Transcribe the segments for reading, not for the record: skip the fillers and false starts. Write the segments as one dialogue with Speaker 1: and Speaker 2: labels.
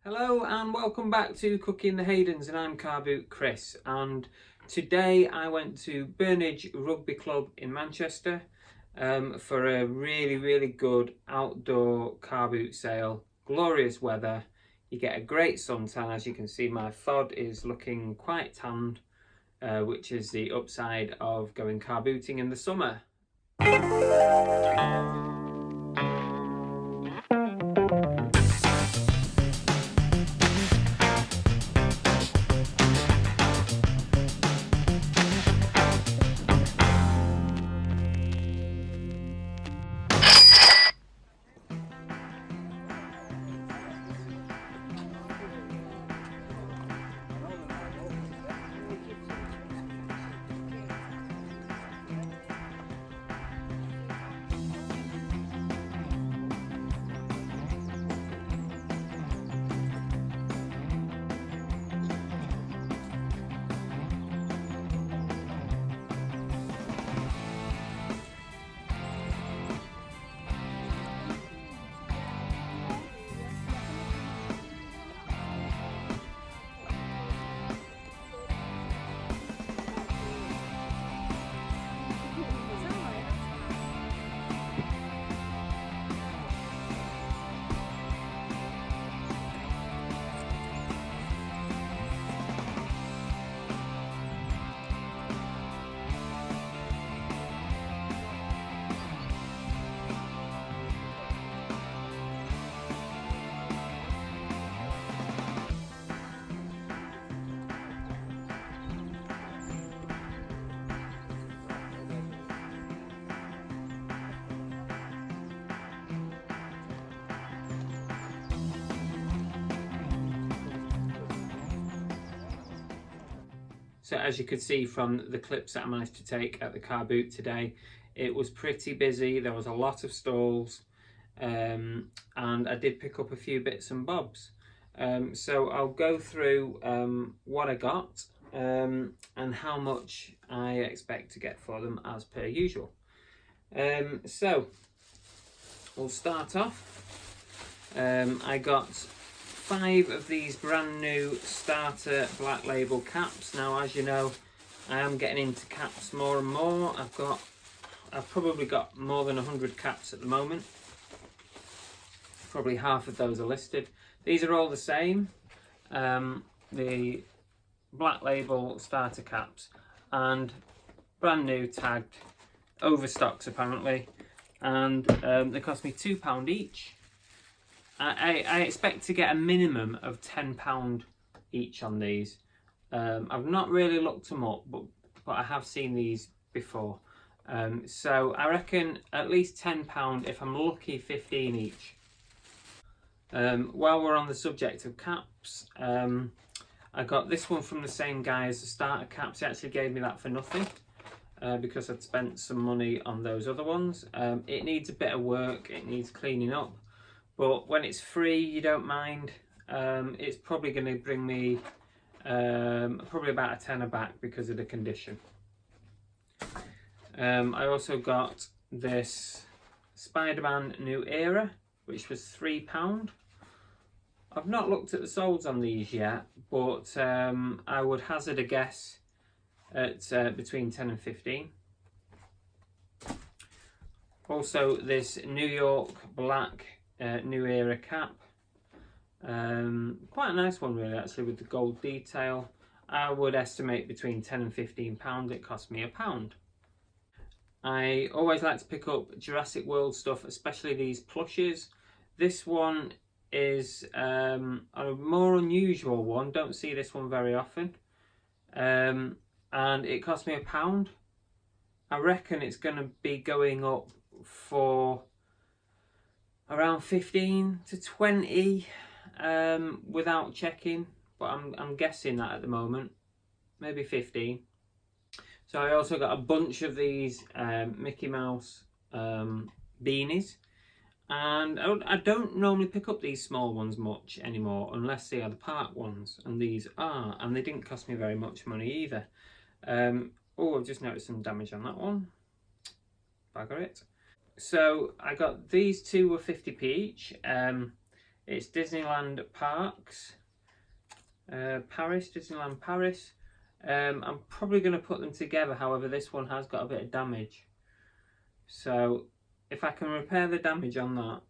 Speaker 1: Hello and welcome back to Cooking the Haydens, and I'm Car Boot Chris, and today I went to Burnage Rugby Club in Manchester for a really good outdoor car boot sale. Glorious weather, you get a great suntan. As you can see, my FOD is looking quite tanned, which is the upside of going car booting in the summer. So as you could see from the clips that I managed to take at the car boot today, it was pretty busy. There was a lot of stalls, and I did pick up a few bits and bobs. So I'll go through what I got and how much I expect to get for them as per usual. So we'll start off. I got 5 of these brand new starter black label caps. Now, as you know, I am getting into caps more and more. I've probably got more than 100 caps at the moment. Probably half of those are listed. These are all the same, the black label starter caps, and brand new, tagged, overstocks apparently, and they cost me £2 each. I expect to get a minimum of £10 each on these. I've not really looked them up, but I have seen these before. So I reckon at least £10, if I'm lucky 15 each. While we're on the subject of caps, I got this one from the same guy as the starter caps. He actually gave me that for nothing because I'd spent some money on those other ones. It needs a bit of work, it needs cleaning up. But when it's free, you don't mind. It's probably going to bring me probably about a tenner back because of the condition. I also got this Spider-Man New Era, which was £3. I've not looked at the solds on these yet, but I would hazard a guess at between 10 and 15. Also, this New York Black New Era cap, quite a nice one really, actually, with the gold detail. I would estimate between 10 and 15 pounds. It cost me £1. I always like to pick up Jurassic World stuff, especially these plushies. This one is a more unusual one. Don't see this one very often, and it cost me £1. I reckon it's going to be going up for around 15 to 20 without checking, but I'm guessing that at the moment, maybe 15. So I also got a bunch of these Mickey Mouse beanies, and I don't normally pick up these small ones much anymore unless they are the park ones, and these are, and they didn't cost me very much money either. Oh, I've just noticed some damage on that one. Bugger it. So I got these two were 50p each. It's Disneyland Parks, Paris, Disneyland Paris. I'm probably going to put them together, however this one has got a bit of damage. So if I can repair the damage on that,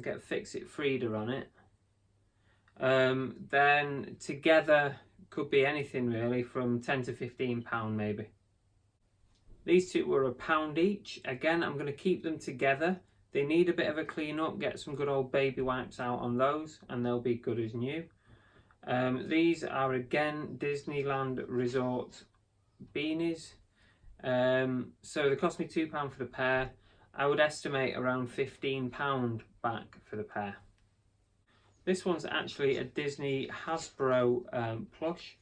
Speaker 1: get Fix It Frida on it, then together could be anything really from £10 to £15 maybe. These two were £1 each. Again, I'm going to keep them together. They need a bit of a clean up, get some good old baby wipes out on those and they'll be good as new. These are again Disneyland Resort beanies. So they cost me £2 for the pair. I would estimate around £15 back for the pair. This one's actually a Disney Hasbro plush.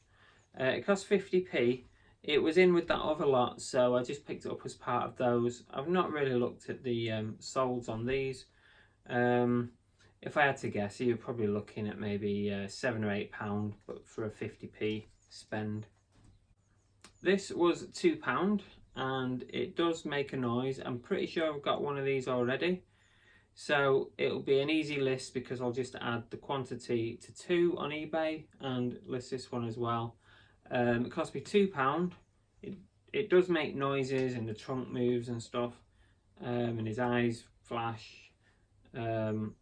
Speaker 1: It cost 50p. It was in with that other lot, so I just picked it up as part of those. I've not really looked at the solds on these. If I had to guess, you're probably looking at maybe £7 or £8, but for a 50p spend. This was £2 and it does make a noise. I'm pretty sure I've got one of these already. So it'll be an easy list because I'll just add the quantity to 2 on eBay and list this one as well. It cost me £2. It does make noises and the trunk moves and stuff, and his eyes flash. I'm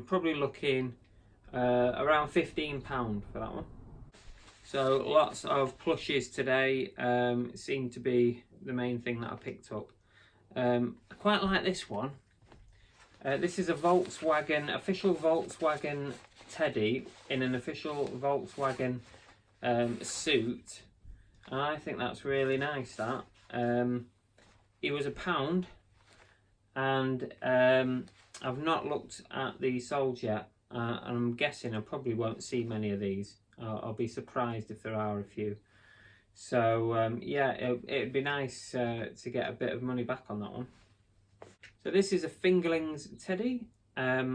Speaker 1: probably looking around £15 for that one. So lots of plushies today seem to be the main thing that I picked up. I quite like this one. This is a Volkswagen, official Volkswagen teddy in an official Volkswagen suit. And I think that's really nice, that. It was £1 and I've not looked at the solds yet. And I'm guessing I probably won't see many of these. I'll be surprised if there are a few. So yeah, it'd be nice to get a bit of money back on that one. So this is a Fingerlings teddy, right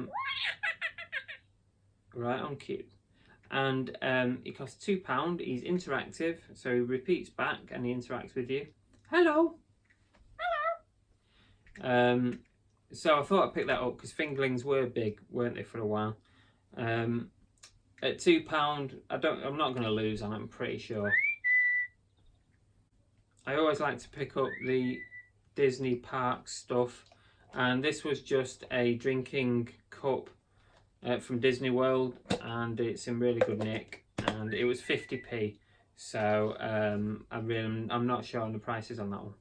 Speaker 1: on cue, and it costs £2. He's interactive, so he repeats back and he interacts with you. Hello. Hello. So I thought I'd pick that up because Fingerlings were big, weren't they, for a while. At £2, I'm not going to lose on it, I'm pretty sure. I always like to pick up the Disney park stuff, and this was just a drinking cup from Disney World, and it's in really good nick, and it was 50p. So I'm not sure on the prices on that one.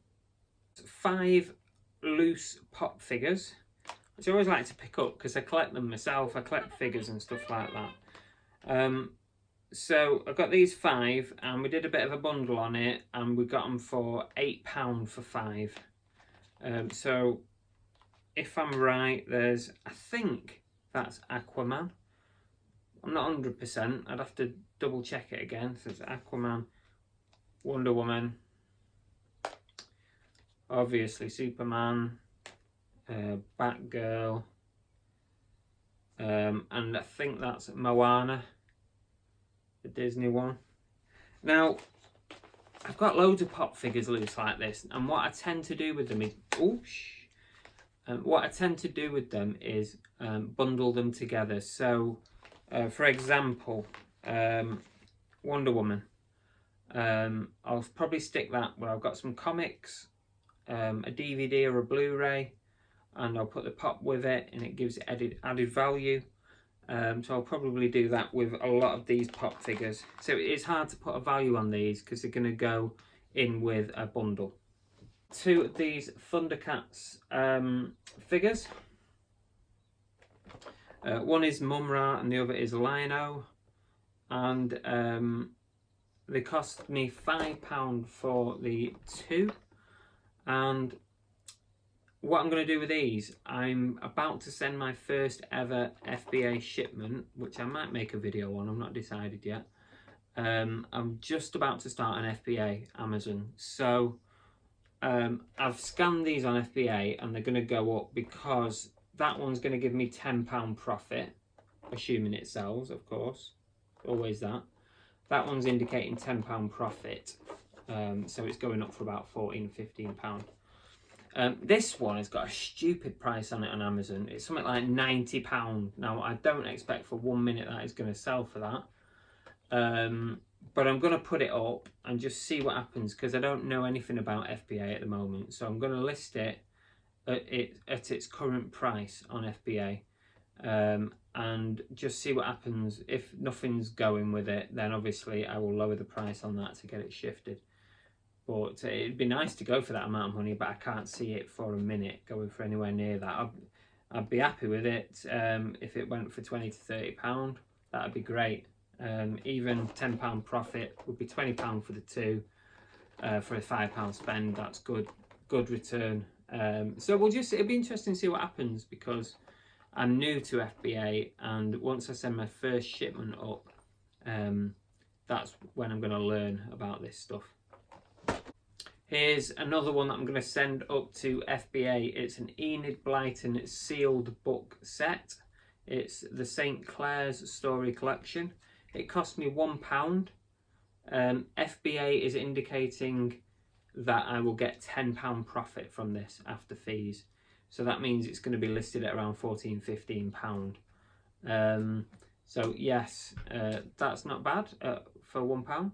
Speaker 1: 5 loose pop figures, which I always like to pick up because I collect them myself. I collect figures and stuff like that. So I got these 5 and we did a bit of a bundle on it and we got them for £8 for 5. So if I'm right, I think that's Aquaman. I'm not 100%, I'd have to double check it again. So it's Aquaman, Wonder Woman, obviously Superman, Batgirl, and I think that's Moana, the Disney one. Now, I've got loads of pop figures loose like this, and what I tend to do with them is, bundle them together. So, for example, Wonder Woman. I'll probably stick that where I've got some comics, a DVD or a Blu-ray, and I'll put the pop with it, and it gives it added value. So I'll probably do that with a lot of these pop figures. So it's hard to put a value on these because they're going to go in with a bundle. 2 of these Thundercats figures. One is Mumra and the other is Lion-O. And they cost me £5 for the 2. And what I'm going to do with these, I'm about to send my first ever FBA shipment, which I might make a video on, I'm not decided yet. I'm just about to start an FBA Amazon. So I've scanned these on FBA and they're going to go up because that one's going to give me £10 profit, assuming it sells, of course, always that. That one's indicating £10 profit, so it's going up for about £14, £15. This one has got a stupid price on it on Amazon. It's something like £90. Now, I don't expect for 1 minute that it's going to sell for that. But I'm going to put it up and just see what happens, because I don't know anything about FBA at the moment. So I'm going to list it at its current price on FBA, and just see what happens. If nothing's going with it, then obviously I will lower the price on that to get it shifted. But it'd be nice to go for that amount of money, but I can't see it for a minute going for anywhere near that. I'd be happy with it if it went for £20 to £30. That'd be great. Even £10 profit would be £20 for the two. For a £5 spend, that's good return. So it'll be interesting to see what happens, because I'm new to FBA, and once I send my first shipment up, that's when I'm going to learn about this stuff. Here's another one that I'm going to send up to FBA. It's an Enid Blyton sealed book set. It's the St. Clair's Story Collection. It cost me £1. FBA is indicating that I will get £10 profit from this after fees. So that means it's going to be listed at around £14–15. So yes, that's not bad for £1.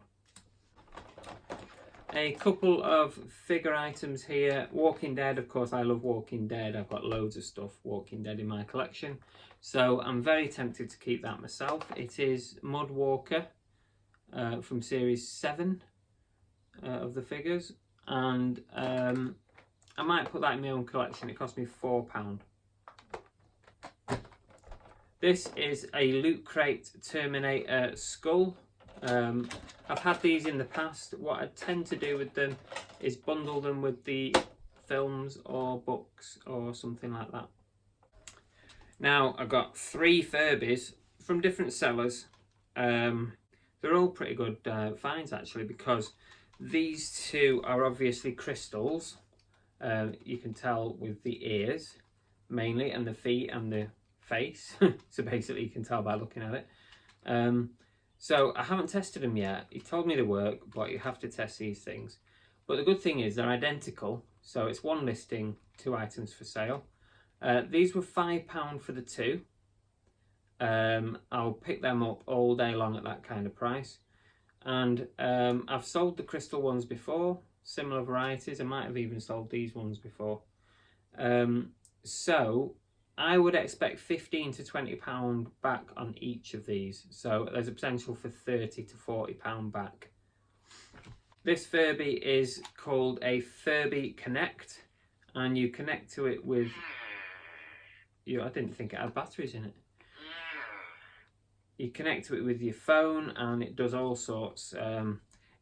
Speaker 1: A couple of figure items here. Walking Dead, of course, I love Walking Dead. I've got loads of stuff Walking Dead in my collection. So I'm very tempted to keep that myself. It is Mudwalker from series 7 of the figures. And I might put that in my own collection. It cost me £4. This is a Loot Crate Terminator skull. I've had these in the past. What I tend to do with them is bundle them with the films or books or something like that. Now I've got 3 Furbies from different sellers. They're all pretty good finds actually, because these two are obviously crystals. You can tell with the ears mainly, and the feet and the face. So basically you can tell by looking at it. So I haven't tested them yet. He told me they work, but you have to test these things. But the good thing is they're identical. So it's one listing, 2 items for sale. These were £5 for the 2. I'll pick them up all day long at that kind of price. And I've sold the crystal ones before, similar varieties. I might have even sold these ones before. So I would expect £15 to £20 back on each of these. So there's a potential for £30 to £40 back. This Furby is called a Furby Connect, and you connect to it with... I didn't think it had batteries in it. You connect to it with your phone, and it does all sorts.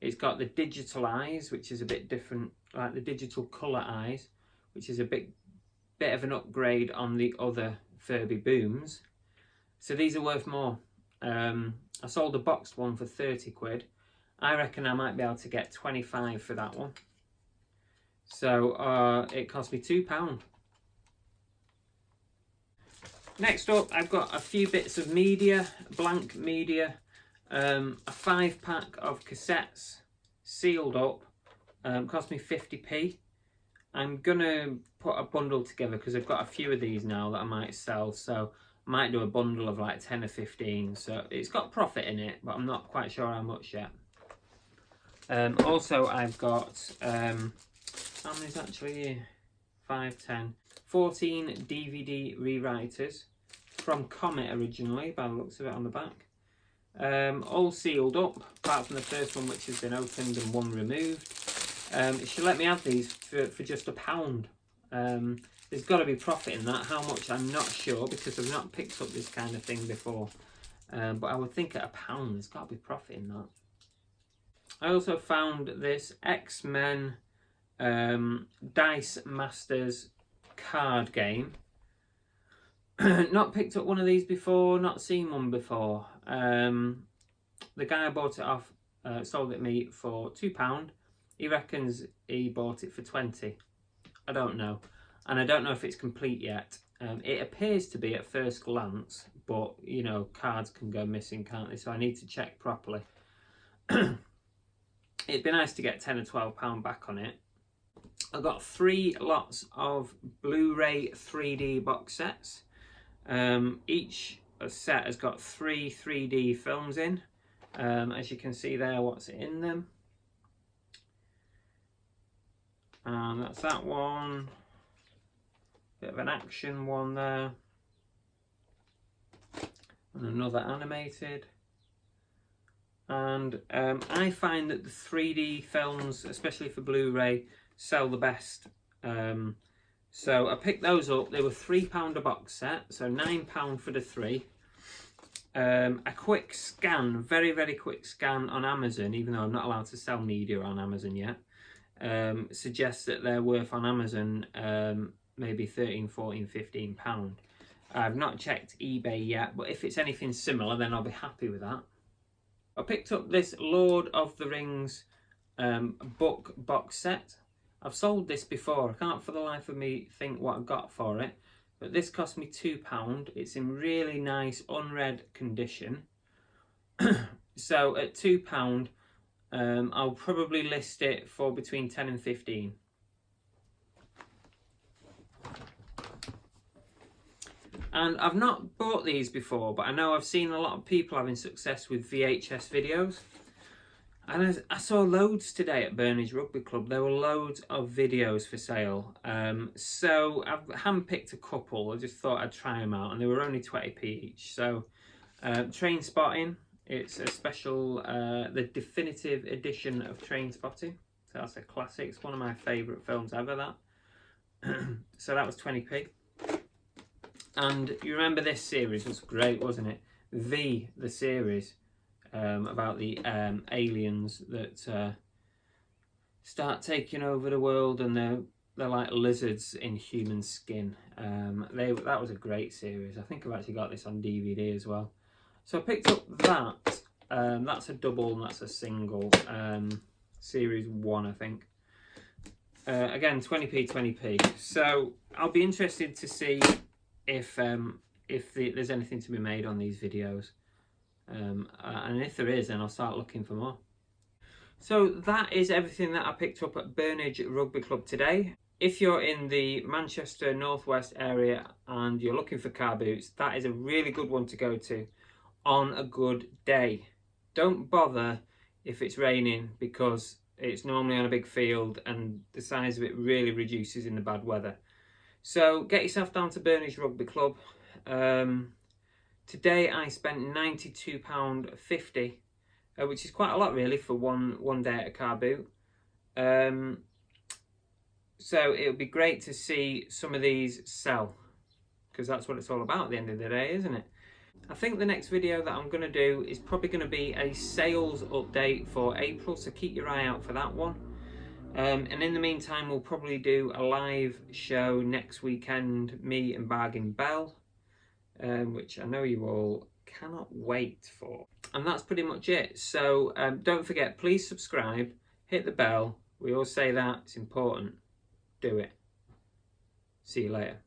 Speaker 1: It's got the digital eyes, which is a bit different, like the digital colour eyes, which is a bit of an upgrade on the other Furby booms. So these are worth more. I sold a boxed one for 30 quid. I reckon I might be able to get 25 for that one. So it cost me £2. Next up, I've got a few bits of media, blank media, a 5-pack of cassettes sealed up, cost me 50p. I'm gonna put a bundle together because I've got a few of these now that I might sell, so I might do a bundle of like 10 or 15. So it's got profit in it, but I'm not quite sure how much yet. Also, I've got how many's actually here? 5, 10, 14 DVD rewriters from Comet originally, by the looks of it on the back. All sealed up, apart from the first one, which has been opened and one removed. It should let me have these for just £1. There's got to be profit in that. How much, I'm not sure, because I've not picked up this kind of thing before. But I would think at £1 there's got to be profit in that. I also found this X-Men Dice Masters card game. Not picked up one of these before, not seen one before. The guy I bought it off sold it me for £2. He reckons he bought it for 20. I don't know. And I don't know if it's complete yet. It appears to be at first glance, but you know, cards can go missing, can't they? So I need to check properly. It'd be nice to get £10 or £12 back on it. I've got 3 lots of Blu-ray 3D box sets. Each set has got 3 3D films in. As you can see there, what's in them. And that's that one. Bit of an action one there. And another animated. And I find that the 3D films, especially for Blu-ray, sell the best. So I picked those up. They were £3 a box set, so £9 for the 3. A quick scan, very, very quick scan on Amazon, even though I'm not allowed to sell media on Amazon yet, suggests that they're worth on Amazon maybe £13, £14, £15. I've not checked eBay yet, but if it's anything similar, then I'll be happy with that. I picked up this Lord of the Rings book box set. I've sold this before. I can't for the life of me think what I got for it, but this cost me £2. It's in really nice unread condition. So at £2, I'll probably list it for between 10 and 15. And I've not bought these before, but I know I've seen a lot of people having success with VHS videos. And I saw loads today at Burnage Rugby Club. There were loads of videos for sale. So I've handpicked a couple. I just thought I'd try them out, and they were only 20p each. So Train Spotting, it's a special, the definitive edition of Train Spotting. So that's a classic. It's one of my favourite films ever, that. So that was 20p. And you remember this series was great, wasn't it? The series about the aliens that start taking over the world, and they're like lizards in human skin. That was a great series. I think I've actually got this on DVD as well. So I picked up that. That's a double and that's a single. Series 1, I think. Again, 20p, 20p. So I'll be interested to see if there's anything to be made on these videos, and if there is, then I'll start looking for more. So that is everything that I picked up at Burnage Rugby Club today. If you're in the Manchester Northwest area and you're looking for car boots, that is a really good one to go to on a good day. Don't bother if it's raining, because it's normally on a big field and the size of it really reduces in the bad weather. So get yourself down to Burnage Rugby Club. Today I spent £92.50, which is quite a lot really for one day at a car boot. So it would be great to see some of these sell, because that's what it's all about at the end of the day, isn't it? I think the next video that I'm going to do is probably going to be a sales update for April, so keep your eye out for that one. And in the meantime, we'll probably do a live show next weekend, me and Bargain Bell, which I know you all cannot wait for. And that's pretty much it. So don't forget, please subscribe, hit the bell. We all say that, it's important. Do it. See you later.